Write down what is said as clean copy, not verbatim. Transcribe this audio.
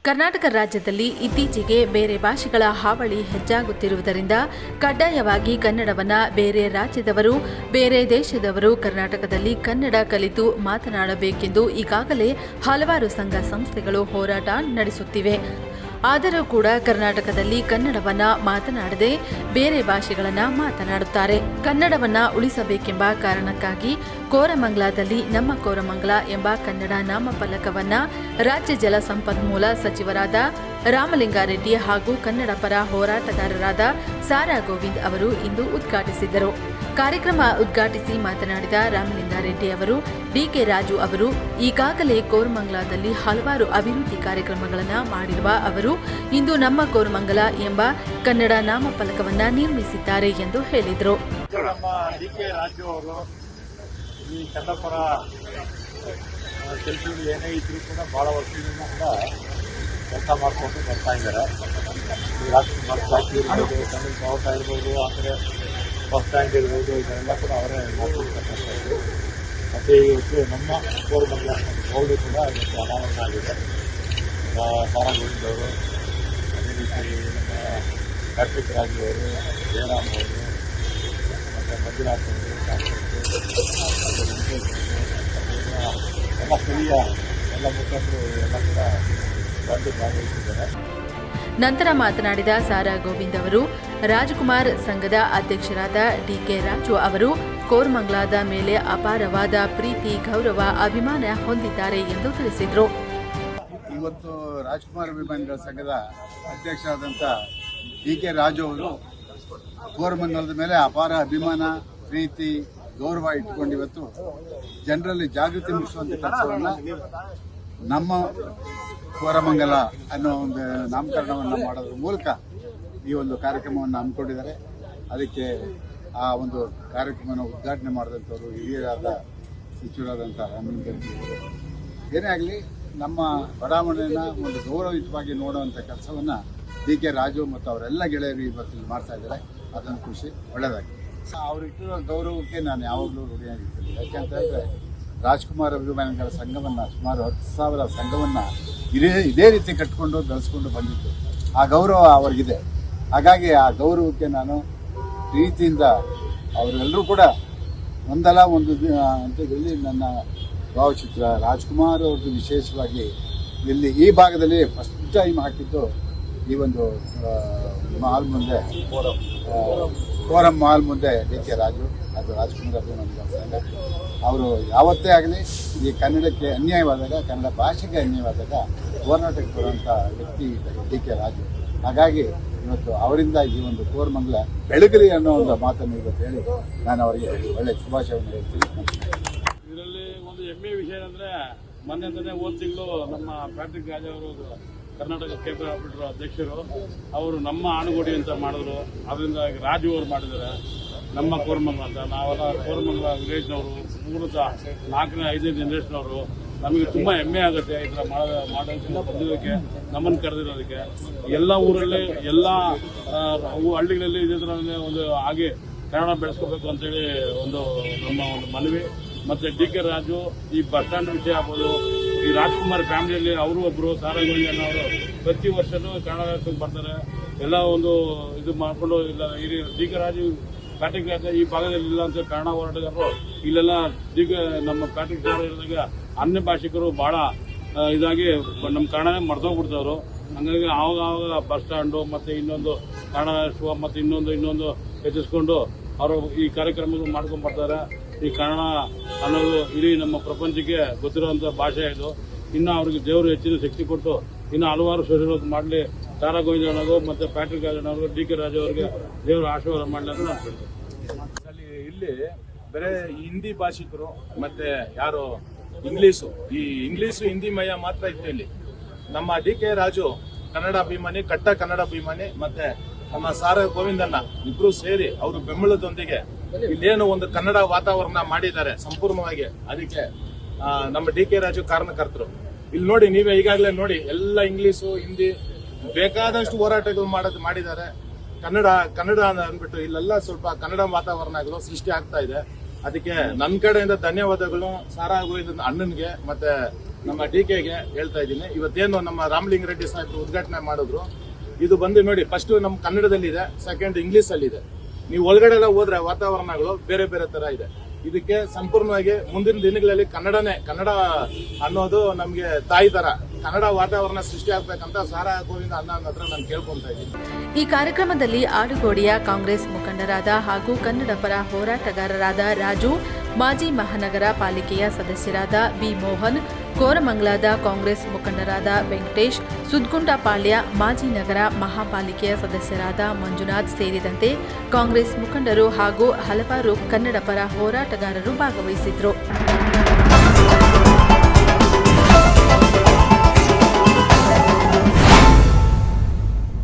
ಕರ್ನಾಟಕ ರಾಜ್ಯದಲ್ಲಿ ಇತ್ತೀಚೆಗೆ ಬೇರೆ ಭಾಷೆಗಳ ಹಾವಳಿ ಹೆಚ್ಚಾಗುತ್ತಿರುವುದರಿಂದ ಕಡ್ಡಾಯವಾಗಿ ಕನ್ನಡವನ್ನು ಬೇರೆ ರಾಜ್ಯದವರು, ಬೇರೆ ದೇಶದವರು ಕರ್ನಾಟಕದಲ್ಲಿ ಕನ್ನಡ ಕಲಿತು ಮಾತನಾಡಬೇಕೆಂದು ಈಗಾಗಲೇ ಹಲವಾರು ಸಂಘ ಸಂಸ್ಥೆಗಳು ಹೋರಾಟ ನಡೆಸುತ್ತಿವೆ. ಆದರೂ ಕೂಡ ಕರ್ನಾಟಕದಲ್ಲಿ ಕನ್ನಡವನ್ನ ಮಾತನಾಡದೆ ಬೇರೆ ಭಾಷೆಗಳನ್ನು ಮಾತನಾಡುತ್ತಾರೆ. ಕನ್ನಡವನ್ನ ಉಳಿಸಬೇಕೆಂಬ ಕಾರಣಕ್ಕಾಗಿ ಕೋರಮಂಗಲದಲ್ಲಿ ನಮ್ಮ ಕೋರಮಂಗಲ ಎಂಬ ಕನ್ನಡ ನಾಮಫಲಕವನ್ನ ರಾಜ್ಯ ಜಲ ಸಂಪನ್ಮೂಲ ಸಚಿವರಾದ ರಾಮಲಿಂಗಾರೆಡ್ಡಿ ಹಾಗೂ ಕನ್ನಡ ಪರ ಹೋರಾಟಗಾರರಾದ ಸಾರಾ ಗೋವಿಂದ್ ಅವರು ಇಂದು ಉದ್ಘಾಟಿಸಿದರು. ಕಾರ್ಯಕ್ರಮ ಉದ್ಘಾಟಿಸಿ ಮಾತನಾಡಿದ ರಾಮಲಿಂಗಾರೆಡ್ಡಿ ಅವರು, ಡಿಕೆ ರಾಜು ಅವರು ಈಗಾಗಲೇ ಕೋರಮಂಗಲದಲ್ಲಿ ಹಲವಾರು ಅಭಿವೃದ್ಧಿ ಕಾರ್ಯಕ್ರಮಗಳನ್ನು ಮಾಡಿರುವ ಅವರು ಇಂದು ನಮ್ಮ ಕೋರಮಂಗಲ ಎಂಬ ಕನ್ನಡ ನಾಮಫಲಕವನ್ನು ನಿರ್ಮಿಸಿದ್ದಾರೆ ಎಂದು ಹೇಳಿದರು. ನಮ್ಮ ಡಿಕೆ ರಾಜು ಅವರು ಈ ಕನ್ನಡ ಪರ ಕೆಲಸಗಳು ಏನೇ ಇದ್ರೂ ಕೂಡ ಬಹಳ ವರ್ಷದಿಂದ ಕೂಡ ಕೆಲಸ ಮಾಡಿಕೊಂಡು ಬರ್ತಾ ಇದ್ದಾರೆ. ರಾಜ್ಕುಮಾರ್ ಸಾಕಿ ಇರ್ಬೋದು, ತಮಿಳ್ ಬಾವುಟ ಇರ್ಬೋದು, ಅಂದರೆ ಬಸ್ ಸ್ಟ್ಯಾಂಡ್ ಇರ್ಬೋದು, ಇದೆಲ್ಲ ಕೂಡ ಅವರೇ ಮಾಡ್ಕೊಳ್ತಕ್ಕಂಥದ್ದು. ಮತ್ತು ಇವತ್ತು ನಮ್ಮ ಕೋರಮಂಗಲ ಗೌಡು ಕೂಡ ಇವತ್ತು ಅನಾವರಣ ಆಗಿದೆ. ಸಾರಾ ಗೋವಿಂದ್ ಅವರು, ಅದೇ ರೀತಿ ನಮ್ಮ ಕಾರ್ತಿಕ್ ರಾಜು ಅವರು, ಜಯರಾಮ್ ಅವರು, ಮತ್ತು ಮಂಜುನಾಥ್ ಅವರು, ಎಲ್ಲ ಸ್ಥಳೀಯ ಎಲ್ಲ ಮುಖಂಡರು ಎಲ್ಲ ಕೂಡ ಬಂದು ಭಾಗವಹಿಸಿದ್ದಾರೆ. ನಂತರ ಮಾತನಾಡಿದ ಸಾರಾ ಗೋವಿಂದ್ ಅವರು, ರಾಜ್ಕುಮಾರ್ ಸಂಘದ ಅಧ್ಯಕ್ಷರಾದ ಡಿಕೆ ರಾಜು ಅವರು ಕೋರಮಂಗಲದ ಮೇಲೆ ಅಪಾರವಾದ ಪ್ರೀತಿ, ಗೌರವ, ಅಭಿಮಾನ ಹೊಂದಿದ್ದಾರೆ ಎಂದು ತಿಳಿಸಿದರು. ಇವತ್ತು ರಾಜ್ಕುಮಾರ್ ಅಭಿಮಾನಿಗಳ ಸಂಘದ ಅಧ್ಯಕ್ಷರಾದಂಥ ಡಿಕೆ ರಾಜು ಅವರು ಕೋರಮಂಗಲದ ಮೇಲೆ ಅಪಾರ ಅಭಿಮಾನ, ಪ್ರೀತಿ, ಗೌರವ ಇಟ್ಟುಕೊಂಡು ಇವತ್ತು ಜನರಲ್ಲಿ ಜಾಗೃತಿ ಮೂಡಿಸುವಂಥ ಕೆಲಸವನ್ನು ನಮ್ಮ ಕೋರಮಂಗಲ ಅನ್ನೋ ಒಂದು ನಾಮಕರಣವನ್ನು ಮಾಡೋದ್ರ ಮೂಲಕ ಈ ಒಂದು ಕಾರ್ಯಕ್ರಮವನ್ನು ಹಮ್ಮಿಕೊಂಡಿದ್ದಾರೆ. ಅದಕ್ಕೆ ಆ ಒಂದು ಕಾರ್ಯಕ್ರಮವನ್ನು ಉದ್ಘಾಟನೆ ಮಾಡಿದಂಥವರು ಹಿರಿಯರಾದ ಸಚಿವರಾದಂಥ ರಾಮಲಿಂಗಾರೆಡ್ಡಿ ಅವರು. ಏನೇ ಆಗಲಿ, ನಮ್ಮ ಬಡಾವಣೆಯನ್ನು ಒಂದು ಗೌರವಯುತವಾಗಿ ನೋಡುವಂಥ ಕೆಲಸವನ್ನು ಡಿಕೆ ರಾಜು ಮತ್ತು ಅವರೆಲ್ಲ ಗೆಳೆಯರು ಇವತ್ತು ಮಾಡ್ತಾ ಇದ್ದಾರೆ. ಅದೊಂದು ಖುಷಿ, ಒಳ್ಳೆಯದಾಗಿದೆ. ಅವರಿಟ್ಟಿರೋ ಗೌರವಕ್ಕೆ ನಾನು ಯಾವಾಗಲೂ ಋಣಿಯಾಗಿರ್ತೀನಿ. ಯಾಕೆಂತಂದರೆ ರಾಜ್ಕುಮಾರ್ ಅಭಿಮಾನಿಗಳ ಸಂಘವನ್ನು ಸುಮಾರು 10,000 ಸಂಘವನ್ನು ಇದೇ ರೀತಿ ಕಟ್ಟಿಕೊಂಡು ಬೆಳೆಸ್ಕೊಂಡು ಬಂದಿದ್ದು. ಆ ಗೌರವ ಅವ್ರಿಗಿದೆ. ಹಾಗಾಗಿ ಆ ಗೌರವಕ್ಕೆ ನಾನು ಪ್ರೀತಿಯಿಂದ ಅವರೆಲ್ಲರೂ ಕೂಡ ಒಂದಲ್ಲ ಒಂದು ಅಂತ ಹೇಳಿ ನನ್ನ ಭಾವಚಿತ್ರ ರಾಜ್ಕುಮಾರ್ ಅವ್ರದ್ದು ವಿಶೇಷವಾಗಿ ಇಲ್ಲಿ ಈ ಭಾಗದಲ್ಲಿ ಫಸ್ಟ್ ಟೈಮ್ ಹಾಕಿದ್ದು ಈ ಒಂದು ಮಾಲ್ ಮುಂದೆ, ಫೋರಂ ಮಾಲ್ ಮುಂದೆ ಡಿಕೆ ರಾಜು, ಅದು ರಾಜ್ಕುಮಾರ್ ಅಭಿಮಾನಿಗಳ ಸಂಘ. ಅವರು ಯಾವತ್ತೇ ಆಗಲಿ ಈ ಕನ್ನಡಕ್ಕೆ ಅನ್ಯಾಯವಾದಾಗ, ಕನ್ನಡ ಭಾಷೆಗೆ ಅನ್ಯಾಯವಾದಾಗ ಹೋರಾಟಕ್ಕೆ ಬರುವಂಥ ವ್ಯಕ್ತಿ ಡಿಕೆ ರಾಜು. ಹಾಗಾಗಿ ಇವತ್ತು ಅವರಿಂದ ಈ ಒಂದು ಕೋರಮಂಗಲ ಬೆಳಗಲಿ ಅನ್ನೋ ಒಂದು ಮಾತನ್ನು ಇವತ್ತು ಹೇಳಿ ನಾನು ಅವರಿಗೆ ಒಳ್ಳೆಯ ಶುಭಾಶಯವನ್ನು ಹೇಳ್ತೀನಿ. ಇದರಲ್ಲಿ ಒಂದು ಹೆಮ್ಮೆಯ ವಿಷಯ ಏನಂದರೆ, ಮೊನ್ನೆ ಹೋದ ತಿಂಗಳು ನಮ್ಮ ಪ್ಯಾಟ್ರಿಕ್ ರಾಜ ಅವರು ಕರ್ನಾಟಕ ಕೇಂದ್ರ ಆಪರೇಟರ್ ಅಧ್ಯಕ್ಷರು ಅವರು ನಮ್ಮ ಆನುಗೋಡಿ ಅಂತ ಮಾಡಿದ್ರು. ಅದರಿಂದ ರಾಜು ಅವರು ಮಾಡಿದ್ದಾರೆ ನಮ್ಮ ಕೋರಮಂಗಲ ಅಂತ. ನಾವೆಲ್ಲ ಕೋರಮಂಗಲ ವಿಲೇಜ್ನವರು, ಮೂಲತಃ 4ನೇ 5ನೇ ಜನರೇಷನ್ನವರು. ನಮಗೆ ತುಂಬ ಹೆಮ್ಮೆ ಆಗುತ್ತೆ ಈ ಥರ ಮಾಡೋದಕ್ಕೆ, ಬಂದಿರೋದಕ್ಕೆ, ನಮ್ಮನ್ನು ಕರೆದಿರೋದಕ್ಕೆ. ಎಲ್ಲ ಊರಲ್ಲಿ, ಎಲ್ಲ ಹಳ್ಳಿಗಳಲ್ಲಿ ಇದೇ ಥರ ಒಂದು ಹಾಗೆ ಕನ್ನಡ ಬೆಳೆಸ್ಕೋಬೇಕು ಅಂತೇಳಿ ಒಂದು ನಮ್ಮ ಒಂದು ಮನವಿ. ಮತ್ತು ಡಿಕೆ ರಾಜು ಈ ಬಸ್ ಸ್ಟ್ಯಾಂಡ್ ವಿಷಯ ಆಗ್ಬೋದು, ಈ ರಾಜ್ಕುಮಾರ್ ಫ್ಯಾಮಿಲಿಯಲ್ಲಿ ಅವರು ಒಬ್ಬರು, ಸಾರಾ ಗೋವಿಂದ್ ಅವರು ಪ್ರತಿ ವರ್ಷನೂ ಕನ್ನಡ ಬರ್ತಾರೆ. ಎಲ್ಲ ಒಂದು ಇದು ಮಾಡಿಕೊಂಡು ಇಲ್ಲ ಹಿರಿಯ ಡಿಕೆ ರಾಜು ಪ್ಯಾಟ್ರಿಕ್ ರಾಜ ಈ ಭಾಗದಲ್ಲಿ ಇಲ್ಲ ಅಂತ ಕನ್ನಡ ಹೋರಾಟಗಾರರು ಇಲ್ಲೆಲ್ಲ ನಮ್ಮ ಪ್ಯಾಟ್ರಿಕ್ ರಾಜ ಇರೋದಾಗ ಅನ್ಯ ಭಾಷಿಕರು ಭಾಳ ಇದಾಗಿ ನಮ್ಮ ಕನ್ನಡ ಮರ್ತೋಗ್ಬಿಡ್ತವ್ರು. ಹಂಗಾಗಿ ಆವಾಗ ಬಸ್ ಸ್ಟ್ಯಾಂಡು ಮತ್ತು ಇನ್ನೊಂದು ಕನ್ನಡ ಶೋ ಮತ್ತು ಇನ್ನೊಂದು ಹೆಚ್ಚಿಸ್ಕೊಂಡು ಅವರು ಈ ಕಾರ್ಯಕ್ರಮಗಳು ಮಾಡ್ಕೊಂಡು ಬರ್ತಾರೆ. ಈ ಕನ್ನಡ ಅನ್ನೋದು ಇಡೀ ನಮ್ಮ ಪ್ರಪಂಚಕ್ಕೆ ಗೊತ್ತಿರುವಂಥ ಭಾಷೆ ಇದು. ಇನ್ನು ಅವ್ರಿಗೆ ದೇವರು ಹೆಚ್ಚಿನ ಶಕ್ತಿ ಕೊಟ್ಟು ಇನ್ನು ಹಲವಾರು ಸೋಷಲ್ ಮಾಡಲಿ. ಸಾರಾ ಗೋವಿಂದ್ ಅನ್ನೋದು ಮತ್ತು ಪ್ಯಾಟ್ರಿಕ್ ರಾಜ್ ಅನ್ನೋದು, ಡಿಕೆ ರಾಜು ಅವರಿಗೆ ದೇವರು ಆಶೀರ್ವಾದ ಮಾಡಲಿ ಅಂತ ನಾನು ಹೇಳ್ತೀನಿ. ಇಲ್ಲಿ ಬರೀ ಹಿಂದಿ ಭಾಷಿಕರು ಮತ್ತು ಯಾರು ಇಂಗ್ಲೀಷು ಹಿಂದಿ ಮಯ ಮಾತ್ರ ಇತ್ತು. ಇಲ್ಲಿ ನಮ್ಮ ಡಿಕೆ ರಾಜು ಕನ್ನಡ ಅಭಿಮಾನಿ, ಕಟ್ಟ ಕನ್ನಡ ಅಭಿಮಾನಿ, ಮತ್ತೆ ನಮ್ಮ ಸಾರಾ ಗೋವಿಂದಣ್ಣ ಇಬ್ರು ಸೇರಿ ಅವರು ಬೆಂಬಲದೊಂದಿಗೆ ಇಲ್ಲೇನು ಒಂದು ಕನ್ನಡ ವಾತಾವರಣ ಮಾಡಿದ್ದಾರೆ ಸಂಪೂರ್ಣವಾಗಿ. ಅದಕ್ಕೆ ನಮ್ಮ ಡಿಕೆ ರಾಜು ಕಾರಣಕರ್ತರು. ಇಲ್ಲಿ ನೋಡಿ, ನೀವೇ ಈಗಾಗಲೇ ನೋಡಿ, ಎಲ್ಲ ಇಂಗ್ಲೀಷು ಹಿಂದಿ ಬೇಕಾದಷ್ಟು ಹೋರಾಟಗಳು ಮಾಡಿದ್ದಾರೆ. ಕನ್ನಡ ಅಂದ್ಬಿಟ್ಟು ಇಲ್ಲೆಲ್ಲ ಸ್ವಲ್ಪ ಕನ್ನಡ ವಾತಾವರಣಗಳು ಸೃಷ್ಟಿ ಆಗ್ತಾ ಇದೆ. ಅದಕ್ಕೆ ನನ್ನ ಕಡೆಯಿಂದ ಧನ್ಯವಾದಗಳು ಸಾರಾ ಗೋವಿಂದ್ ಅಣ್ಣನ್ಗೆ ಮತ್ತೆ ನಮ್ಮ DKಗೆ ಹೇಳ್ತಾ ಇದ್ದೀನಿ. ಇವತ್ತೇನು ನಮ್ಮ ರಾಮಲಿಂಗ ರೆಡ್ಡಿ ಸಾಹೇಬರು ಉದ್ಘಾಟನೆ ಮಾಡಿದ್ರು, ಇದು ಬಂದು ನೋಡಿ, ಫಸ್ಟ್ ನಮ್ಮ ಕನ್ನಡದಲ್ಲಿದೆ, ಸೆಕೆಂಡ್ ಇಂಗ್ಲಿಷ್ ಅಲ್ಲಿ ಇದೆ. ನೀವು ಒಳಗಡೆ ಎಲ್ಲ ಹೋದ್ರೆ ವಾತಾವರಣಗಳು ಬೇರೆ ಬೇರೆ ತರ ಇದೆ. ಇದಕ್ಕೆ ಸಂಪೂರ್ಣವಾಗಿ ಮುಂದಿನ ದಿನಗಳಲ್ಲಿ ಕನ್ನಡ ಅನ್ನೋದು ನಮ್ಗೆ ತಾಯಿ ತರ ಕನ್ನಡ ವಾತಾವರಣ ಸೃಷ್ಟಿ ಆಗ್ಬೇಕಂತ ಸಾರಾ ಗೋವಿಂದ ಅಣ್ಣ ಹತ್ರ ನಾನು ಕೇಳ್ಕೊಂತಾ ಇದ್ದೀನಿ. ಈ ಕಾರ್ಯಕ್ರಮದಲ್ಲಿ ಆಡುಗೋಡಿಯ ಕಾಂಗ್ರೆಸ್ ಮುಖಂಡರಾದ ಹಾಗೂ ಕನ್ನಡ ಪರ ಹೋರಾಟಗಾರರಾದ ರಾಜು, ಮಾಜಿ ಮಹಾನಗರ ಪಾಲಿಕೆಯ ಸದಸ್ಯರಾದ ಬಿ ಮೋಹನ್, ಕೋರಮಂಗಲದ ಕಾಂಗ್ರೆಸ್ ಮುಖಂಡರಾದ ವೆಂಕಟೇಶ್, ಸುದ್ಗುಂಟಪಾಳ್ಯ ಮಾಜಿ ನಗರ ಮಹಾಪಾಲಿಕೆಯ ಸದಸ್ಯರಾದ ಮಂಜುನಾಥ್ ಸೇರಿದಂತೆ ಕಾಂಗ್ರೆಸ್ ಮುಖಂಡರು ಹಾಗೂ ಹಲವಾರು ಕನ್ನಡ ಪರ ಹೋರಾಟಗಾರರು ಭಾಗವಹಿಸಿದ್ರು.